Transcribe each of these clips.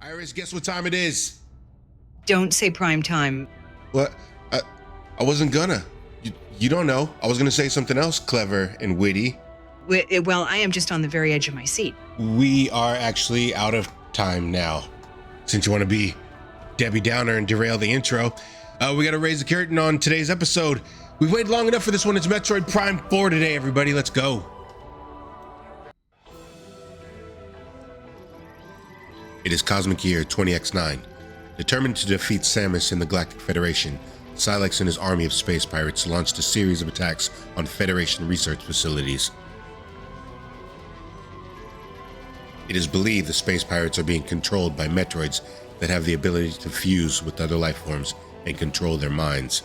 Iris, guess what time it is? Don't say prime time. What? I wasn't gonna. You don't know. I was gonna say something else clever and witty. Well, I am just on the very edge of my seat. We are actually out of time now. Since you want to be Debbie Downer and derail the intro, we got to raise the curtain on today's episode. We've waited long enough for this one. It's Metroid Prime 4 today, everybody. Let's go. It is Cosmic Year 20X9. Determined to defeat Samus and the Galactic Federation, Silex and his army of space pirates launched a series of attacks on Federation research facilities. It is believed the space pirates are being controlled by Metroids that have the ability to fuse with other life forms and control their minds.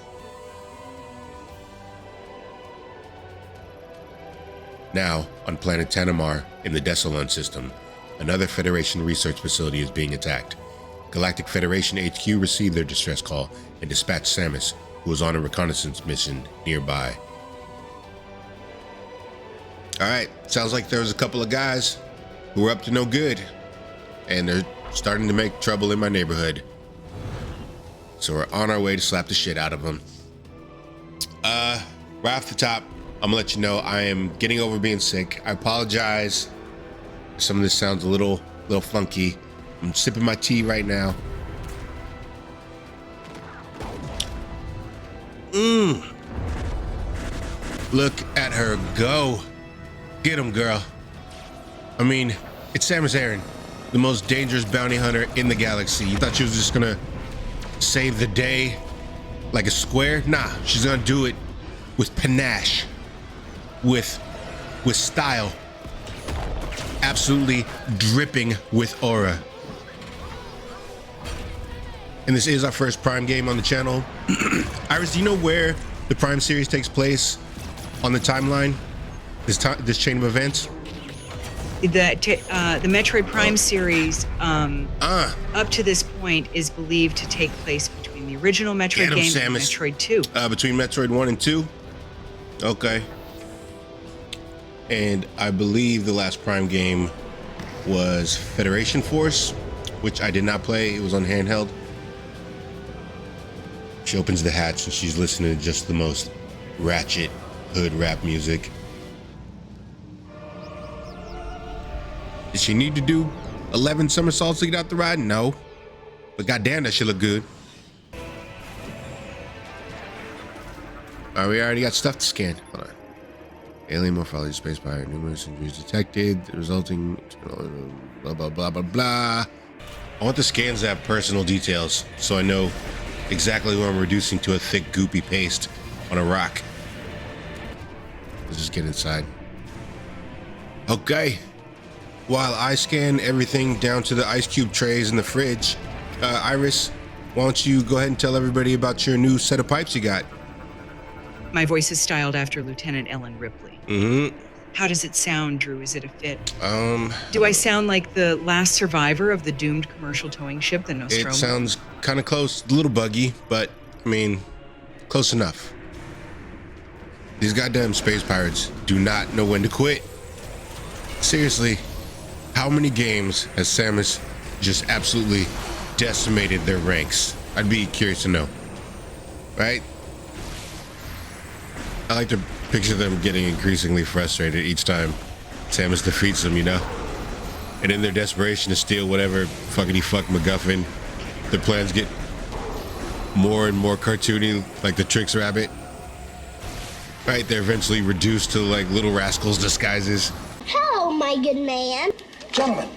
Now, on planet Tanamar in the Desolon system, another Federation research facility is being attacked. Galactic Federation HQ received their distress call and dispatched Samus, who was on a reconnaissance mission nearby. Alright, sounds like there was a couple of guys who were up to no good, and they're starting to make trouble in my neighborhood. So we're on our way to slap the shit out of them. Right off the top, I'm gonna let you know I am getting over being sick. I apologize. Some of this sounds a little funky. I'm sipping my tea right now. Look at her go. Get him, girl. I mean, it's Samus Aran, the most dangerous bounty hunter in the galaxy. You thought she was just gonna save the day like a square? Nah, she's gonna do it with panache, with style, absolutely dripping with aura. And this is our first Prime game on the channel. Iris, do you know where the Prime series takes place on the timeline? This chain of events? The Metroid Prime series, up to this point, is believed to take place between the original Metroid game and Metroid 2. Between Metroid 1 and 2? Okay. And I believe the last Prime game was Federation Force, which I did not play. It was on handheld. She opens the hatch and she's listening to just the most ratchet hood rap music. Did she need to do 11 somersaults to get out the ride? No. But goddamn, that shit look good. All right, we already got stuff to scan. Hold on. Alien morphology, space pirate, numerous injuries detected, resulting blah, blah, blah, blah, blah. I want the scans to have personal details so I know exactly who I'm reducing to a thick, goopy paste on a rock. Let's just get inside. Okay. While I scan everything down to the ice cube trays in the fridge, Iris, why don't you go ahead and tell everybody about your new set of pipes you got? My voice is styled after Lieutenant Ellen Ripley. Mm-hmm. How does it sound, Drew? Is it a fit? Do I sound like the last survivor of the doomed commercial towing ship, the Nostromo? It sounds kind of close, a little buggy, but I mean, close enough. These goddamn space pirates do not know when to quit. Seriously, how many games has Samus just absolutely decimated their ranks? I'd be curious to know, right? I like to picture them getting increasingly frustrated each time Samus defeats them, you know? And in their desperation to steal whatever fuckity fuck MacGuffin, their plans get more and more cartoony, like the Trix Rabbit. Right, they're eventually reduced to like little rascals disguises. Hello, my good man. Gentlemen,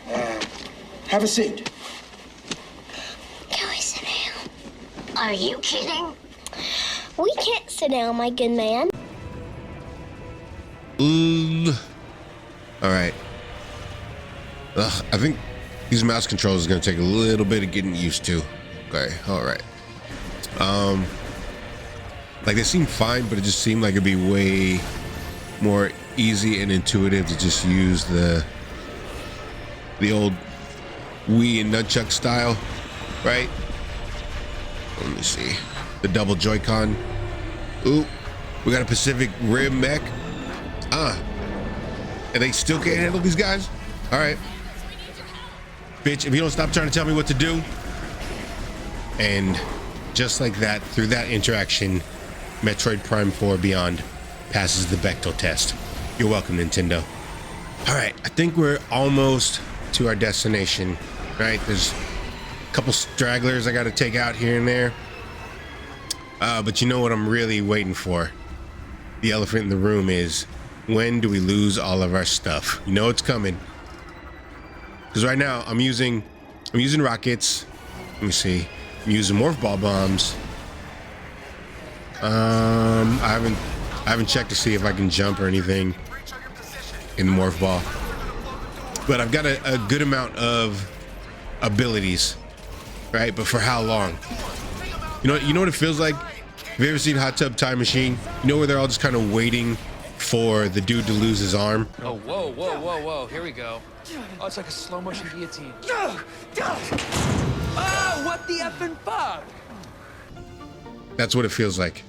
have a seat. Can we sit down? Are you kidding? We can't sit down, my good man. All right. I think these mouse controls are gonna take a little bit of getting used to. Okay, all right. Like they seem fine, but it just seemed like it'd be way more easy and intuitive to just use the old Wii and nunchuck style, right? Let me see. The double Joy-Con. Ooh, we got a Pacific Rim mech. And they still can't handle these guys? All right. bitch, if you don't stop trying to tell me what to do. And just like that, through that interaction, Metroid Prime 4 Beyond passes the Bechdel test. You're welcome, Nintendo. All right, I think we're almost to our destination, right? There's a couple stragglers I got to take out here and there. But you know what I'm really waiting for? The elephant in the room is, when do we lose all of our stuff? You know it's coming. Because right now I'm using rockets. Let me see. I'm using morph ball bombs. I haven't checked to see if I can jump or anything in the morph ball. But I've got a good amount of abilities, right? But for how long? You know what it feels like? Have you ever seen Hot Tub Time Machine? You know where they're all just kind of waiting for the dude to lose his arm? Oh, whoa. Here we go. Oh, it's like a slow motion guillotine. Oh, what the effing fuck? That's what it feels like.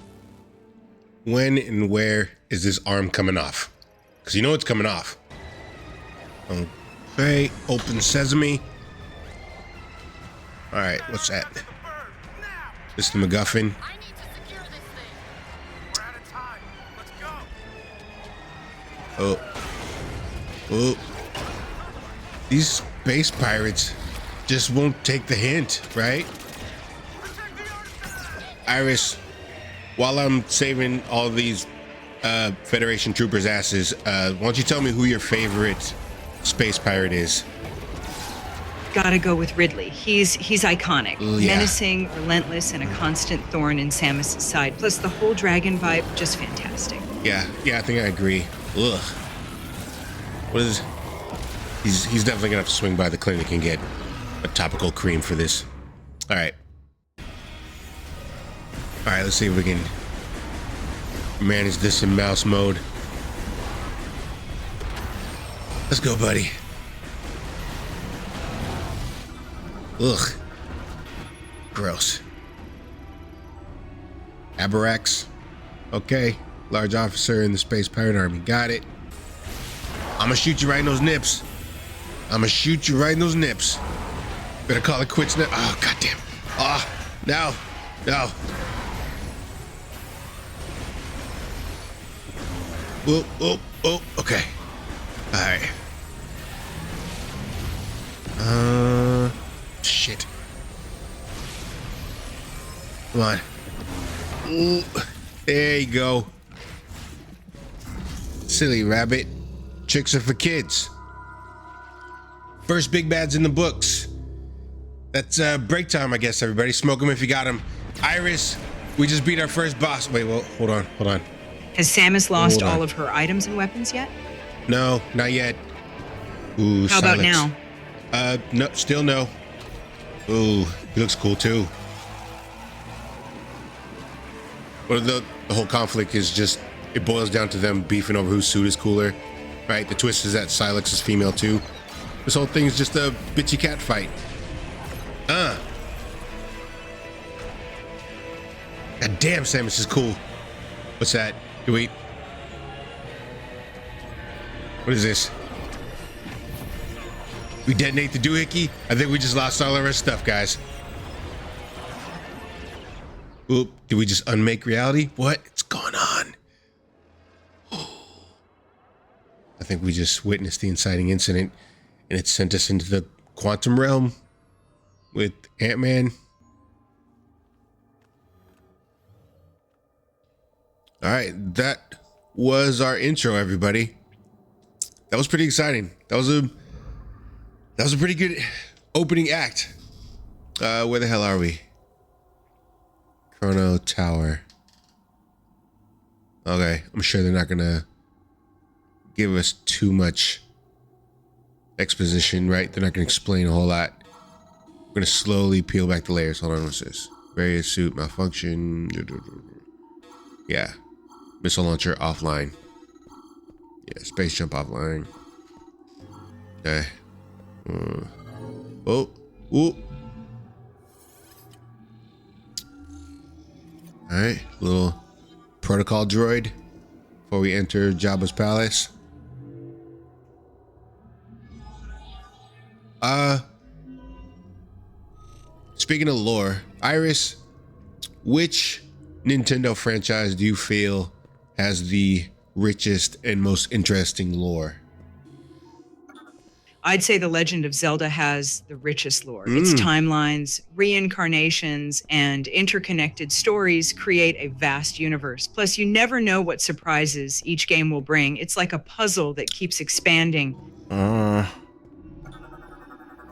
When and where is this arm coming off? Because you know it's coming off. Okay, open sesame. All right, what's that? This the MacGuffin. Oh. These space pirates just won't take the hint, right? Iris, while I'm saving all these Federation troopers' asses, why don't you tell me who your favorite space pirate is? Gotta go with Ridley. He's iconic. Ooh, yeah. Menacing, relentless, and a constant thorn in Samus's side. Plus the whole dragon vibe, just fantastic. Yeah, I think I agree. Ugh. What is... He's definitely gonna have to swing by the clinic and get a topical cream for this. All right, let's see if we can manage this in mouse mode. Let's go, buddy. Ugh. Gross. Abarax. Okay. Large officer in the Space Pirate Army. Got it. I'm gonna shoot you right in those nips. Better call it quits now. Oh, goddamn. Oh, no. Oh, okay. All right. Shit. Come on. Ooh, there you go. Silly rabbit. Tricks are for kids. First big bad's in the books. That's break time, I guess, everybody. Smoke them if you got them. Iris, we just beat our first boss. Wait, well, hold on. Has Samus lost all of her items and weapons yet? No, not yet. Ooh, How silence. about now? No, still no. Ooh, he looks cool too. Well, the whole conflict is just, it boils down to them beefing over whose suit is cooler, right? The twist is that Silex is female too. This whole thing is just a bitchy cat fight. God damn, Samus is cool. What's that? Wait. What is this? We detonate the doohickey? I think we just lost all of our stuff, guys. Oop, did we just unmake reality? What's going on? I think we just witnessed the inciting incident and it sent us into the quantum realm with Ant-Man. All right, that was our intro, everybody. That was pretty exciting. That was a pretty good opening act. Where the hell are we? Chrono Tower. Okay, I'm sure they're not gonna give us too much exposition, right? They're not gonna explain a whole lot. We're gonna slowly peel back the layers. Hold on, what's this? Various suit malfunction. Yeah. Missile launcher offline. Yeah, space jump offline. Okay. Oh. Alright, little protocol droid before we enter Jabba's palace. Speaking of lore, Iris, which Nintendo franchise do you feel has the richest and most interesting lore? I'd say The Legend of Zelda has the richest lore. Its timelines, reincarnations, and interconnected stories create a vast universe. Plus, you never know what surprises each game will bring. It's like a puzzle that keeps expanding.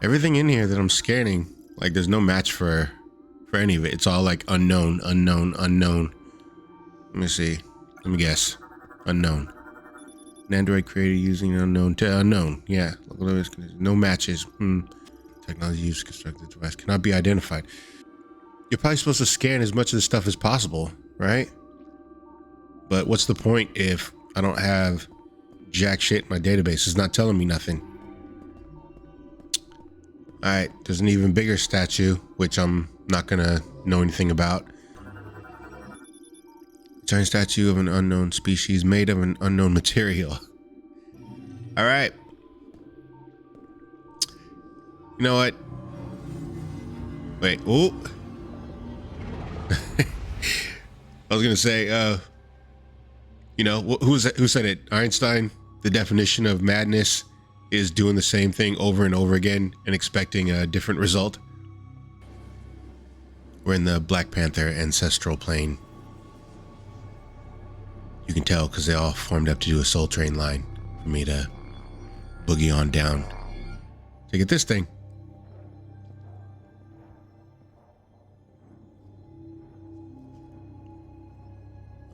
Everything in here that I'm scanning, like there's no match for any of it. It's all like unknown. Let me see. Let me guess. Unknown. An Android created using unknown to unknown. Yeah. No matches. Technology used to construct the device cannot be identified. You're probably supposed to scan as much of the stuff as possible, right? But what's the point if I don't have jack shit in my database? It's not telling me nothing. All right. There's an even bigger statue, which I'm not gonna know anything about. Giant statue of an unknown species made of an unknown material. All right. You know what? Wait. Oh. I was gonna say, you know, who said it? Einstein. The definition of madness is doing the same thing over and over again and expecting a different result. We're in the Black Panther ancestral plane. You can tell because they all formed up to do a Soul Train line for me to boogie on down to get this thing.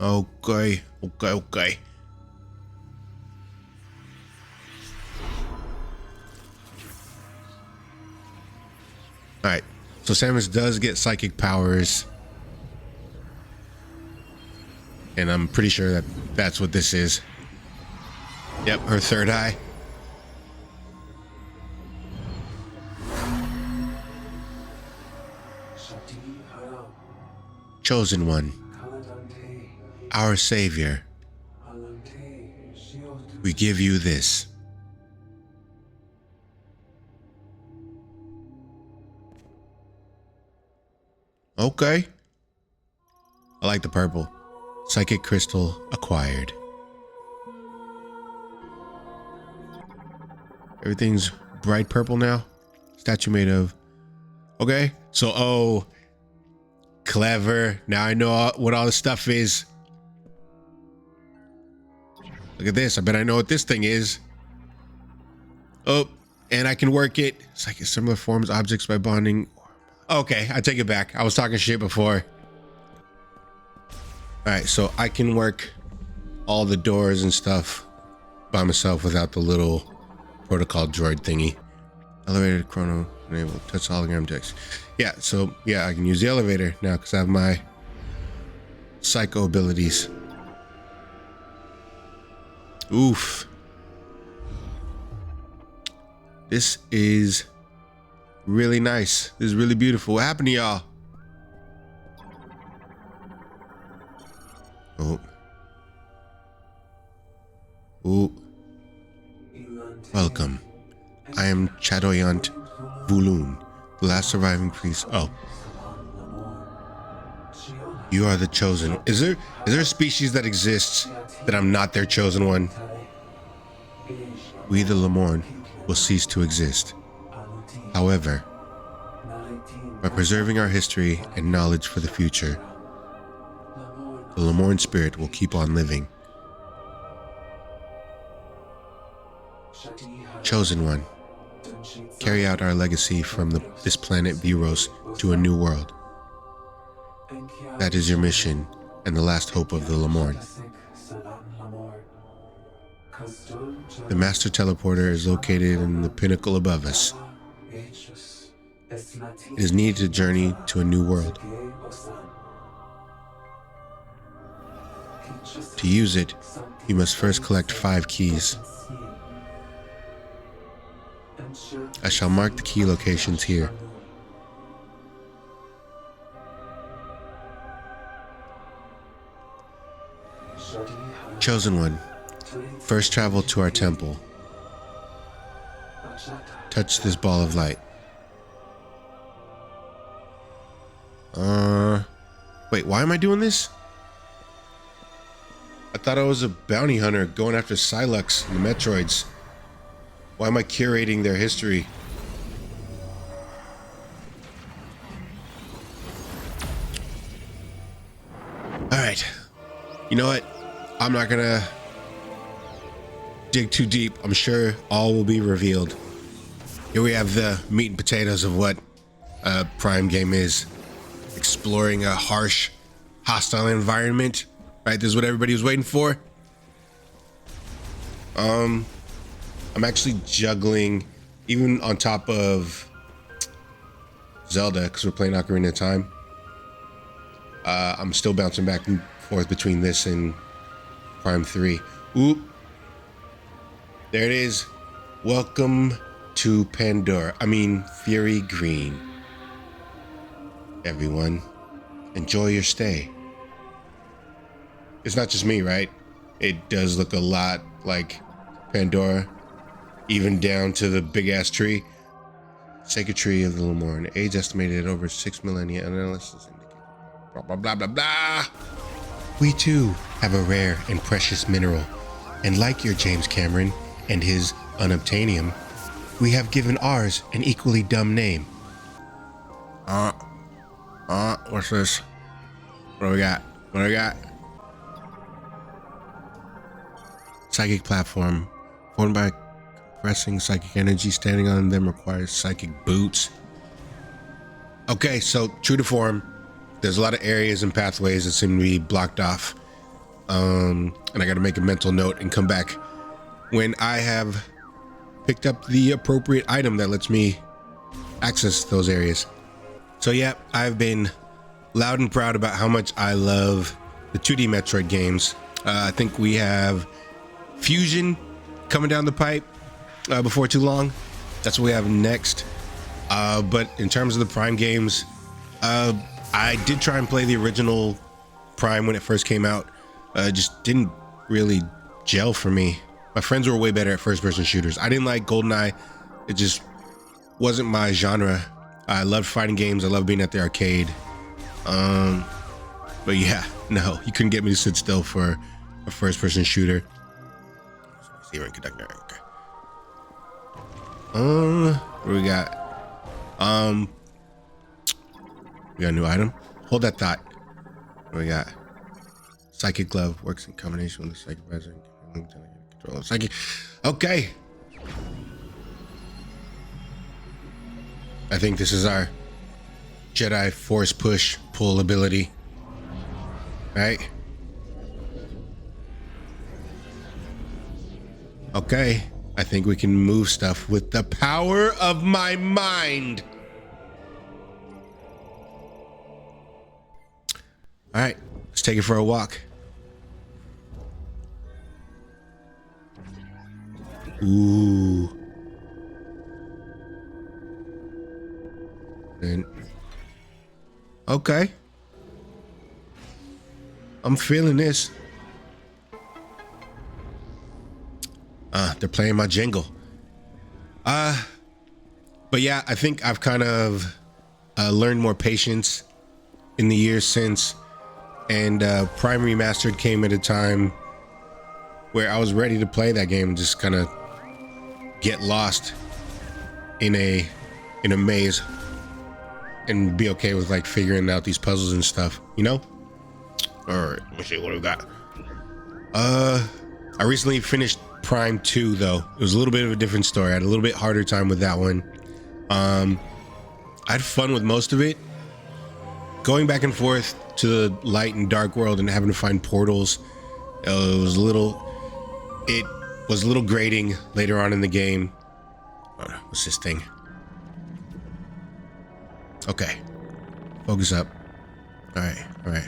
Okay. All right. So Samus does get psychic powers. And I'm pretty sure that that's what this is. Yep, her third eye. Chosen one. Our savior. We give you this. Okay. I like the purple. Psychic crystal acquired. Everything's bright purple now. Statue made of. Okay. So, oh, clever. Now I know what all this stuff is. Look at this. I bet I know what this thing is. Oh, and I can work it. It's like similar forms objects by bonding. Okay, I take it back. I was talking shit before. All right, so I can work all the doors and stuff by myself without the little protocol droid thingy. Elevator chrono enable touch hologram text. Yeah, so yeah, I can use the elevator now because I have my psycho abilities. Oof. This is really nice. This is really beautiful. What happened to y'all? Oh. Ooh. Welcome. I am Chadoyant Vulun, the last surviving priest. Oh. You are the chosen. Is there a species that exists that I'm not their chosen one? We, the Lemorn, will cease to exist. However, by preserving our history and knowledge for the future, the Lemorn spirit will keep on living. Chosen one, carry out our legacy from this planet Viros to a new world. That is your mission and the last hope of the Lemorn. The master teleporter is located in the pinnacle above us. It is needed to journey to a new world. To use it, you must first collect 5 keys. I shall mark the key locations here. Chosen one, first travel to our temple. Touch this ball of light. Wait, why am I doing this? I thought I was a bounty hunter going after Silux and the Metroids. Why am I curating their history? Alright. You know what? I'm not gonna dig too deep. I'm sure all will be revealed. Here we have the meat and potatoes of what a Prime game is. Exploring a harsh, hostile environment. Right, this is what everybody was waiting for. I'm actually juggling, even on top of Zelda, because we're playing Ocarina of Time. I'm still bouncing back and forth between this and Prime 3. Oop. There it is. Welcome to Pandora. I mean, Fury Green. Everyone, enjoy your stay. It's not just me, right? It does look a lot like Pandora, even down to the big ass tree. Sacred tree of the Lemurian, age estimated at over 6 millennia. Analysis indicate blah blah blah blah blah. We too have a rare and precious mineral, and like your James Cameron and his unobtainium, we have given ours an equally dumb name. What's this? What do we got? What do we got? Psychic platform formed by compressing psychic energy. Standing on them requires psychic boots. Okay, so true to form, there's a lot of areas and pathways that seem to be blocked off. And I got to make a mental note and come back when I have picked up the appropriate item that lets me access those areas. So yeah, I've been loud and proud about how much I love the 2D Metroid games. I think we have Fusion coming down the pipe before too long. That's what we have next. But in terms of the Prime games, I did try and play the original Prime when it first came out. Just didn't really gel for me. My friends were way better at first-person shooters. I didn't like GoldenEye. It just wasn't my genre. I loved fighting games. I loved being at the arcade. But yeah, no, you couldn't get me to sit still for a first-person shooter. Zero conductor. Okay. What do we got? We got a new item. Hold that thought. What do we got? Psychic glove works in combination with the psychic visor. Control of psychic. Okay. I think this is our Jedi force push pull ability. Right? Okay. I think we can move stuff with the power of my mind. All right, let's take it for a walk. Ooh. And okay. I'm feeling this. They're playing my jingle. But yeah, I think I've kind of learned more patience in the years since, and Prime Remastered came at a time where I was ready to play that game and just kind of get lost in a maze and be okay with like figuring out these puzzles and stuff, you know? All right, let me see what we got. I recently finished Prime 2 though. It was a little bit of a different story. I had a little bit harder time with that one. I had fun with most of it. Going back and forth to the light and dark world and having to find portals, it was a little grating later on in the game. What's this thing? Okay. Focus up. All right.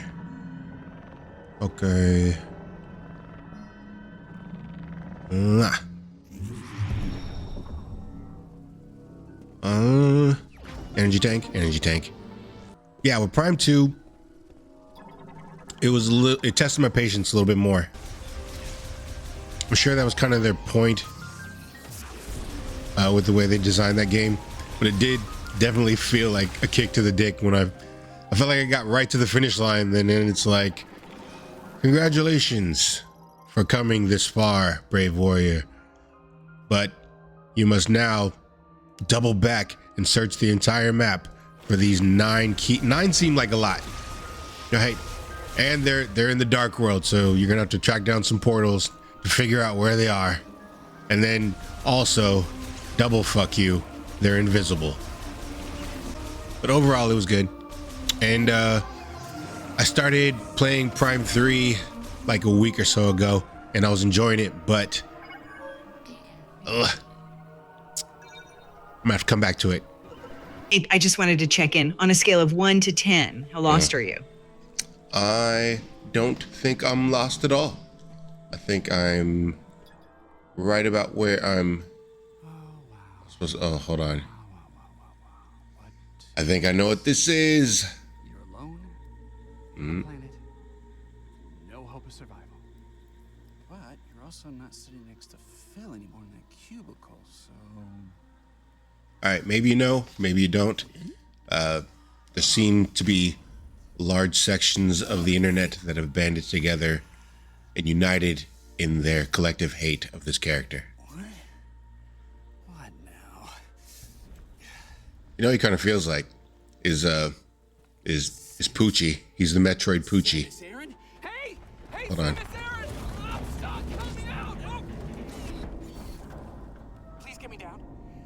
Okay. Energy tank. Yeah, with Prime 2, it tested my patience a little bit more. I'm sure that was kind of their point with the way they designed that game, but it did definitely feel like a kick to the dick when I I felt like I got right to the finish line, then it's like, congratulations for coming this far, brave warrior. But you must now double back and search the entire map for these 9 seem like a lot. Right? And they're in the dark world, so you're gonna have to track down some portals to figure out where they are. And then also, double fuck you, they're invisible. But overall, it was good. And I started playing Prime 3 like a week or so ago, and I was enjoying it, but I'm gonna have to come back to it. I just wanted to check in. On a scale of 1 to 10, how lost are you? I don't think I'm lost at all. I think I'm right about where I'm supposed to. Oh, hold on. I think I know what this is. You're alone on a planet. No hope of survival. But you're also not sitting next to Phil anymore in that cubicle, so... All right, maybe you know, maybe you don't. There seem to be large sections of the internet that have banded together and united in their collective hate of this character. What now? You know what he kind of feels like is Poochie. He's the Metroid Poochie. Aaron? Hey! Hey, Hold on. Aaron! Oh, stop! Help me out! Oh. Please get me down.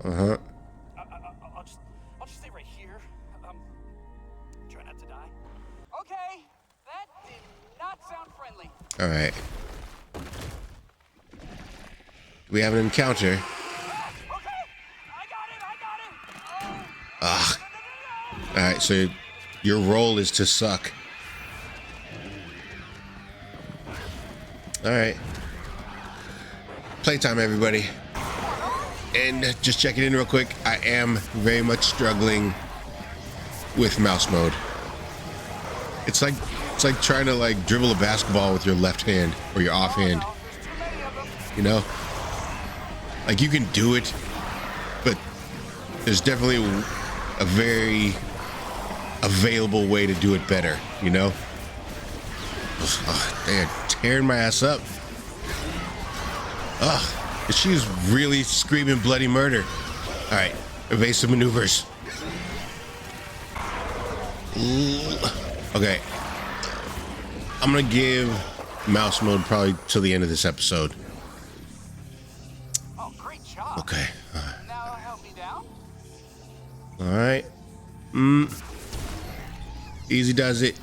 Uh-huh. I'll just stay right here. Try not to die. Okay, that did not sound friendly. All right. We have an encounter. Okay, I got it. Ugh. All right, so your role is to suck. All right. Playtime, everybody. And just checking in real quick, I am very much struggling with mouse mode. It's like trying to like dribble a basketball with your left hand or your offhand. You know? Like you can do it, but there's definitely a very available way to do it better, you know? Oh, they're tearing my ass up. Ugh. She's really screaming bloody murder. All right, evasive maneuvers. Okay. I'm gonna give mouse mode probably till the end of this episode. Oh, great job. Okay. Now help me down. All right. Easy does it.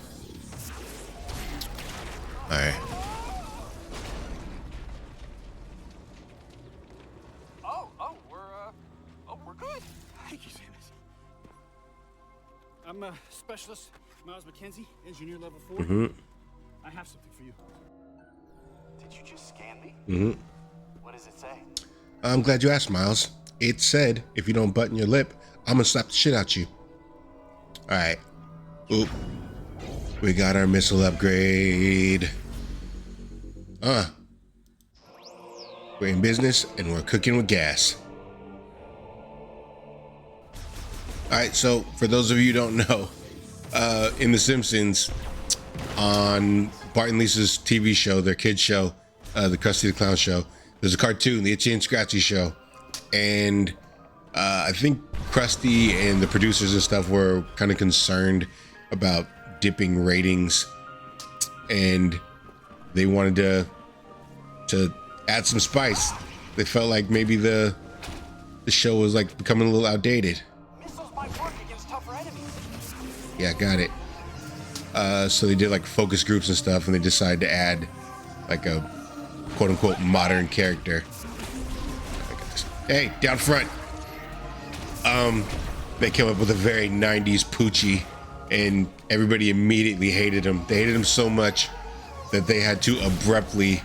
All right. We're good. Thank you, Samus. I'm Specialist Miles McKenzie, Engineer Level 4. I have something for you. Did you just scan me? What does it say? I'm glad you asked, Miles. It said, if you don't button your lip, I'm gonna slap the shit out you. All right. Oop. We got our missile upgrade. We're in business and we're cooking with gas. All right, so for those of you who don't know, in The Simpsons, on Bart and Lisa's TV show, their kids show, the Krusty the Clown show, there's a cartoon, the Itchy and Scratchy show, and I think Krusty and the producers and stuff were kind of concerned about dipping ratings, and they wanted to add some spice. They felt like maybe the show was like becoming a little outdated. Missiles might work against tougher enemies. Yeah, got it. So they did like focus groups and stuff, and they decided to add like a quote unquote modern character. Hey, down front. They came up with a very 90s Poochie, and everybody immediately hated him. They hated him so much that they had to abruptly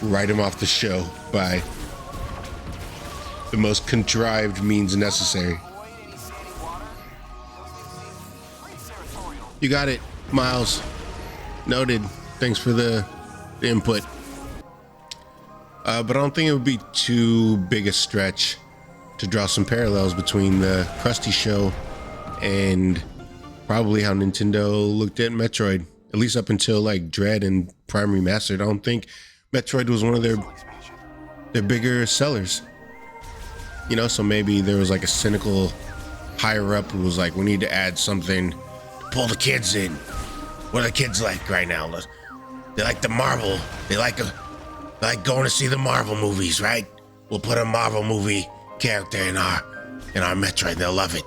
write him off the show by the most contrived means necessary. You got it, Miles. Noted. Thanks for the input. But I don't think it would be too big a stretch to draw some parallels between the Krusty show and Probably how Nintendo looked at Metroid, at least up until like Dread and Prime Remastered. I don't think Metroid was one of their bigger sellers. You know, so maybe there was like a cynical higher up who was like, we need to add something to pull the kids in. What are the kids like right now? They like the Marvel. They like going to see the Marvel movies, right? We'll put a Marvel movie character in our Metroid. They'll love it.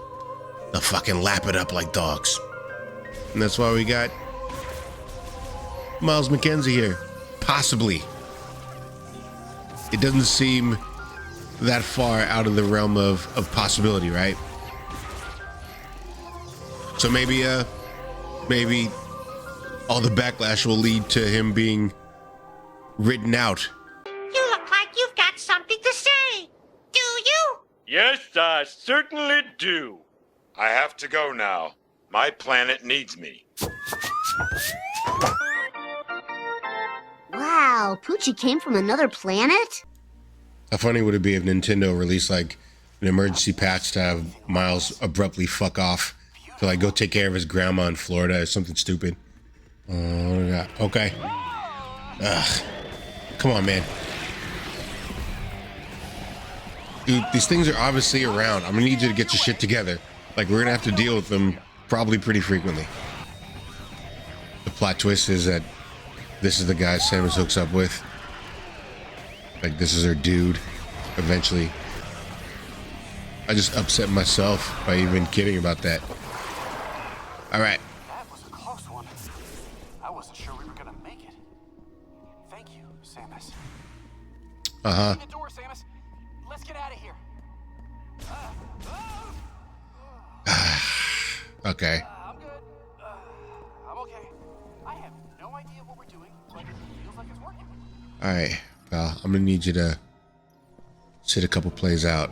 They'll fucking lap it up like dogs. And that's why we got Miles McKenzie here. Possibly. It doesn't seem that far out of the realm of possibility, right? So maybe all the backlash will lead to him being written out. You look like you've got something to say. Do you? Yes, I certainly do. I have to go now. My planet needs me. Wow, Poochie came from another planet? How funny would it be if Nintendo released like an emergency patch to have Miles abruptly fuck off to like go take care of his grandma in Florida or something stupid? Okay. Ugh. Come on, man. Dude, these things are obviously around. I'm gonna need you to get your shit together. Like, we're gonna have to deal with them probably pretty frequently. The plot twist is that this is the guy Samus hooks up with. Like, this is her dude, eventually. I just upset myself by even kidding about that. All right. That was a close one. I wasn't sure we were gonna make it. Thank you, Samus. Uh-huh. The door, Samus. Let's get out of here. Okay. I'm good. I'm okay. I have no idea what we're doing, but it feels like it's working. All right, pal. I'm gonna need you to sit a couple plays out.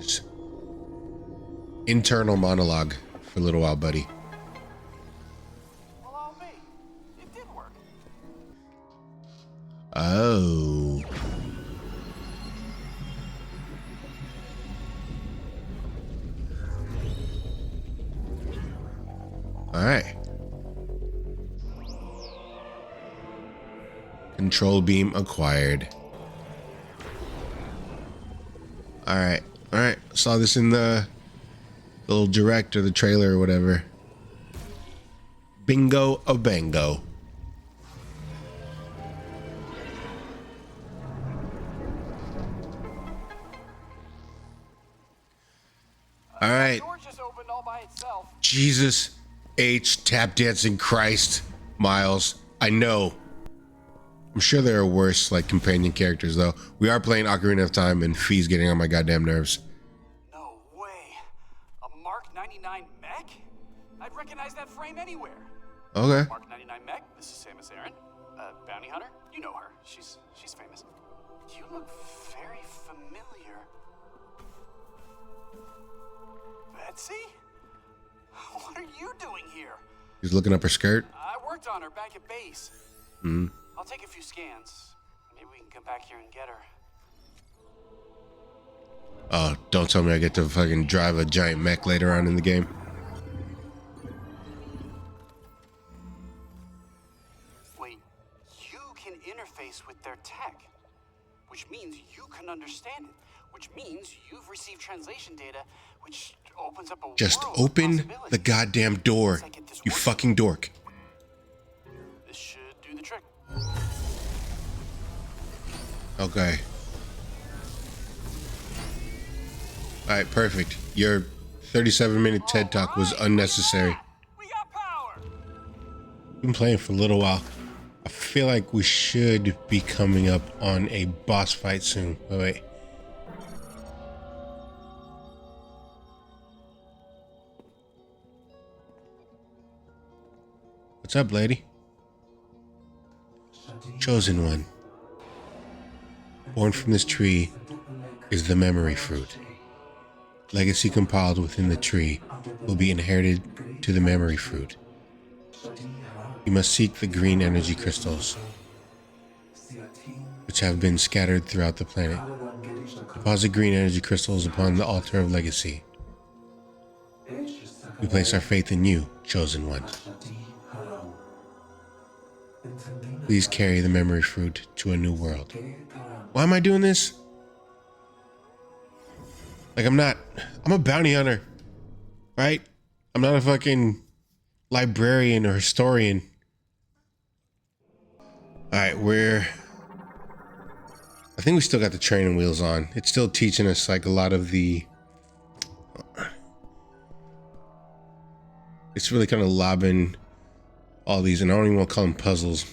Just internal monologue for a little while, buddy. Well, I'll be. It did work. Oh. All right. Control beam acquired. All right. All right. Saw this in the little direct or the trailer or whatever. Bingo a bango. All right. Door just opened all by itself. Jesus H. Tap dancing Christ, Miles. I know. I'm sure there are worse like companion characters though. We are playing Ocarina of Time and Fee's getting on my goddamn nerves. No way. A Mark 99 mech? I'd recognize that frame anywhere. Okay. Mark 99 mech, this is Samus Aran. Bounty hunter, you know her. She's famous. You look very familiar. Betsy? What are you doing here? He's looking up her skirt. I worked on her back at base. Hmm. I'll take a few scans. Maybe we can come back here and get her. Oh, don't tell me I get to fucking drive a giant mech later on in the game. Wait, you can interface with their tech, which means you can understand it, which means you've received translation data, which opens up a Just world of open the possibilities. goddamn door, Once I get this you working, fucking dork. This should do the trick. Okay. All right, perfect. Your 37-minute TED Talk was unnecessary. We got power. We've been playing for a little while. I feel like we should be coming up on a boss fight soon. Wait. What's up, lady? Chosen one. Born from this tree is the memory fruit. Legacy compiled within the tree will be inherited to the memory fruit. You must seek the green energy crystals, which have been scattered throughout the planet. Deposit green energy crystals upon the altar of legacy. We place our faith in you, chosen one. Please carry the memory fruit to a new world. Why am I doing this? Like, I'm a bounty hunter, right? I'm not a fucking librarian or historian. All right, I think we still got the training wheels on. It's still teaching us like a lot of the, it's really kind of lobbing all these, and I don't even want to call them puzzles.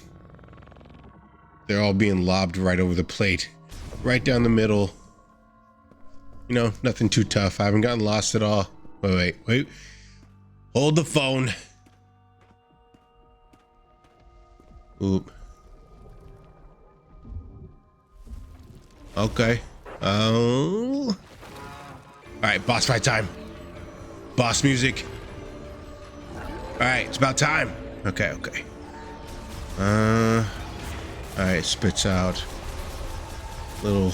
They're all being lobbed right over the plate, right down the middle. You know, nothing too tough. I haven't gotten lost at all. Wait. Hold the phone. Oop. Okay. Oh. All right, boss fight time. Boss music. All right, it's about time. Okay. All right, spits out little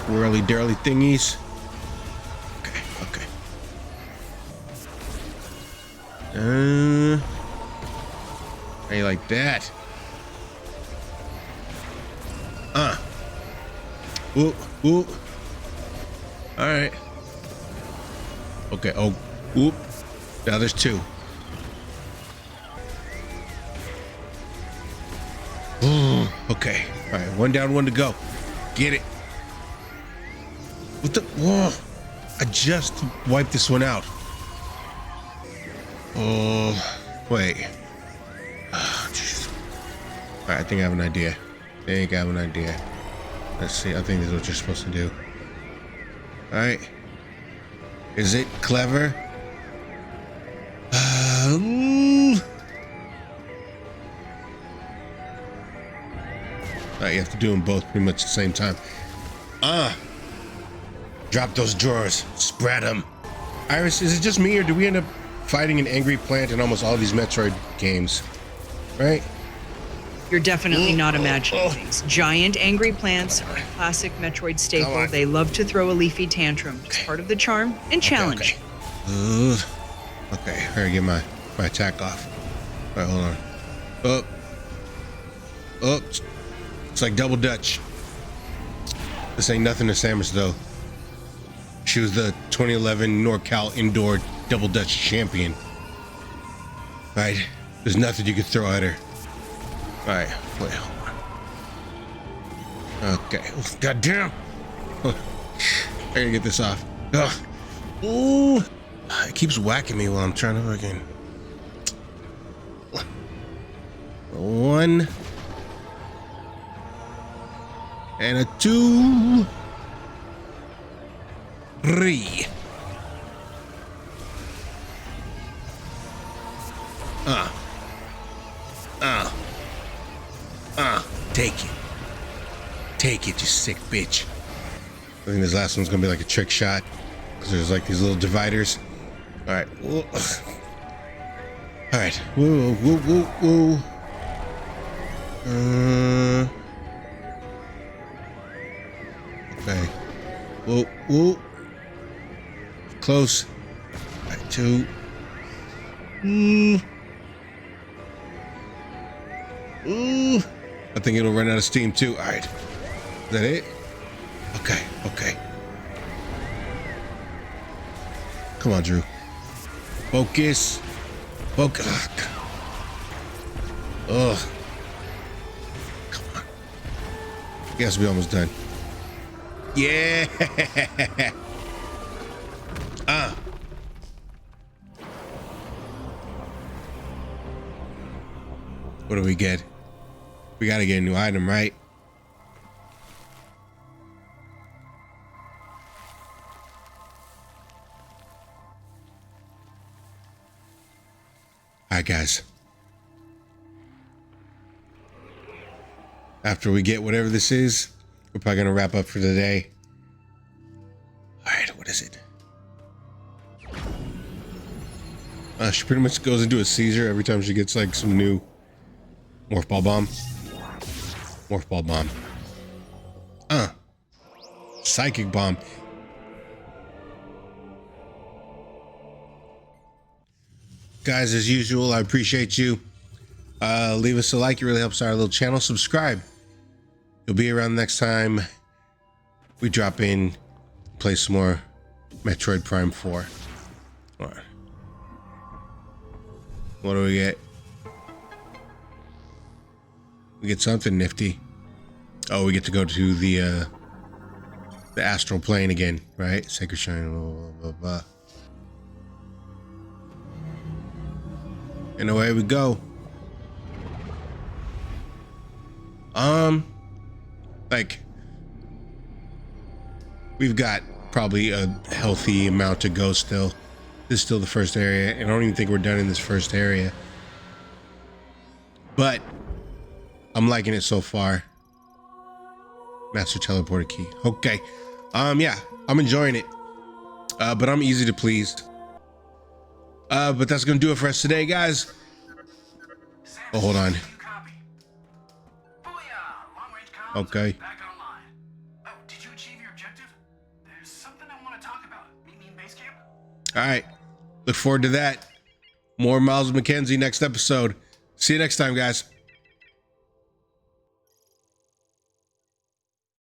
whirly-dirly thingies. Okay. How you like that? Ooh. All right. Okay. Oh, oop. Now there's two. Ooh. Okay. All right. One down, one to go. Get it. What the? Whoa. I just wiped this one out. Oh, wait. Oh, jeez. All right. I think I have an idea. Let's see. I think this is what you're supposed to do. All right. Is it clever? All right, you have to do them both pretty much at the same time. Drop those drawers. Spread them. Iris, is it just me, or do we end up fighting an angry plant in almost all these Metroid games? Right? You're definitely not imagining things. Giant angry plants are a classic Metroid staple. They love to throw a leafy tantrum. It's part of the charm and challenge. Okay, I gotta get my attack off. All right, hold on. Oh, it's like double dutch. This ain't nothing to Samus though. She was the 2011 NorCal Indoor Double Dutch champion. Right? There's nothing you could throw at her. Alright, wait, hold on. Okay. God damn! I gotta get this off. Ugh. Ooh! It keeps whacking me while I'm trying to fucking... One. And a 2. 3. Take it, you sick bitch. I think this last one's gonna be like a trick shot, because there's like these little dividers. All right. All right. Woo. Okay. Whoa. Close. All right, 2. I think it'll run out of steam too. All right. Is that it? Okay. Come on, Drew. Focus. Ugh. Come on. I guess we're almost done. Yeah. What do we get? We gotta get a new item, right? All right, guys. After we get whatever this is, we're probably gonna wrap up for today. All right, what is it? She pretty much goes into a seizure every time she gets like some new Morph Ball Bomb. Psychic Bomb. Guys, as usual, I appreciate you. Leave us a like. It really helps our little channel. Subscribe. You'll be around next time we drop in, play some more Metroid Prime 4. All right. What do we get? We get something nifty. Oh, we get to go to the astral plane again, right? Sacred Shrine, blah, blah, blah, blah. And away we go. Like, we've got probably a healthy amount to go still. This is still the first area, and I don't even think we're done in this first area. But I'm liking it so far. Master teleporter key. Okay. Yeah, I'm enjoying it. But I'm easy to please. But that's gonna do it for us today, guys. Oh, hold on. Okay. Back online. Oh, did you achieve your objective? There's something I want to talk about. Meet me in base camp. All right. Look forward to that. More Miles McKenzie next episode. See you next time, guys.